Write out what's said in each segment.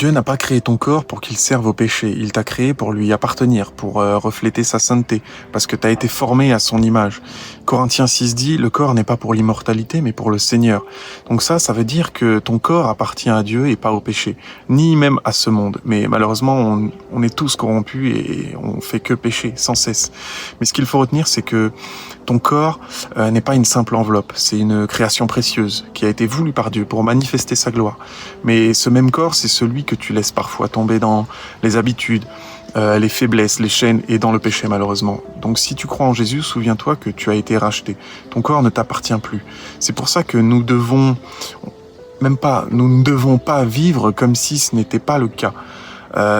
Dieu n'a pas créé ton corps pour qu'il serve au péché. Il t'a créé pour lui appartenir, pour refléter sa sainteté, parce que tu as été formé à son image. Corinthiens 6 dit, le corps n'est pas pour l'immortalité, mais pour le Seigneur. Donc ça veut dire que ton corps appartient à Dieu et pas au péché, ni même à ce monde. Mais malheureusement, on est tous corrompus et on fait que pécher, sans cesse. Mais ce qu'il faut retenir, c'est que ton corps n'est pas une simple enveloppe, c'est une création précieuse qui a été voulue par Dieu pour manifester sa gloire. Mais ce même corps, c'est celui que tu laisses parfois tomber dans les habitudes, les faiblesses, les chaînes et dans le péché malheureusement. Donc si tu crois en Jésus, souviens-toi que tu as été racheté. Ton corps ne t'appartient plus. C'est pour ça que nous ne devons pas vivre comme si ce n'était pas le cas.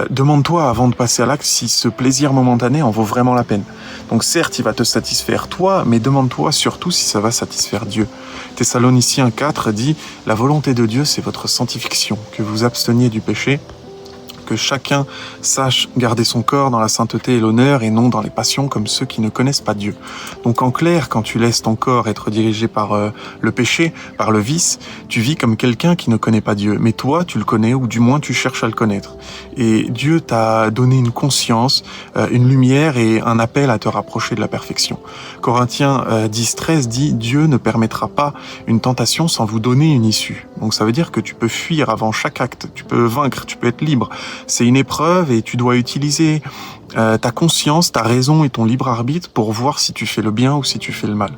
Demande-toi avant de passer à l'acte si ce plaisir momentané en vaut vraiment la peine. Donc certes, il va te satisfaire toi, mais demande-toi surtout si ça va satisfaire Dieu. Thessaloniciens 4 dit « La volonté de Dieu, c'est votre sanctification, que vous absteniez du péché, que chacun sache garder son corps dans la sainteté et l'honneur et non dans les passions comme ceux qui ne connaissent pas Dieu. » Donc en clair, quand tu laisses ton corps être dirigé par le péché, par le vice, tu vis comme quelqu'un qui ne connaît pas Dieu. Mais toi, tu le connais ou du moins tu cherches à le connaître. Et Dieu t'a donné une conscience, une lumière et un appel à te rapprocher de la perfection. Corinthiens 10-13 dit « Dieu ne permettra pas une tentation sans vous donner une issue. » Donc ça veut dire que tu peux fuir avant chaque acte, tu peux vaincre, tu peux être libre. C'est une épreuve et tu dois utiliser ta conscience, ta raison et ton libre arbitre pour voir si tu fais le bien ou si tu fais le mal.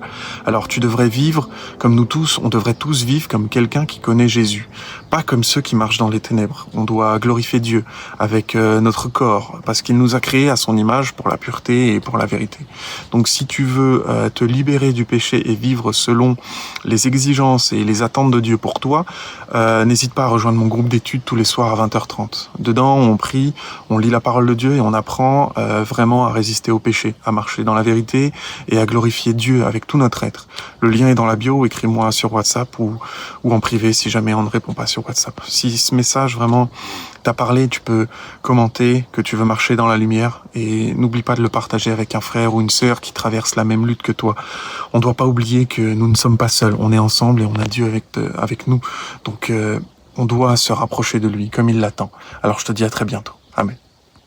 Alors tu devrais vivre comme nous tous, on devrait tous vivre comme quelqu'un qui connaît Jésus, pas comme ceux qui marchent dans les ténèbres. On doit glorifier Dieu avec notre corps, parce qu'il nous a créés à son image pour la pureté et pour la vérité. Donc si tu veux te libérer du péché et vivre selon les exigences et les attentes de Dieu pour toi, n'hésite pas à rejoindre mon groupe d'études tous les soirs à 20h30. Dedans, on prie, on lit la parole de Dieu et on apprend vraiment à résister au péché, à marcher dans la vérité et à glorifier Dieu avec tout notre être. Le lien est dans la bio, écris-moi sur WhatsApp ou en privé si jamais on ne répond pas sur WhatsApp. Si ce message vraiment t'a parlé, tu peux commenter que tu veux marcher dans la lumière et n'oublie pas de le partager avec un frère ou une sœur qui traverse la même lutte que toi. On ne doit pas oublier que nous ne sommes pas seuls, on est ensemble et on a Dieu avec nous. Donc on doit se rapprocher de lui comme il l'attend. Alors je te dis à très bientôt. Amen.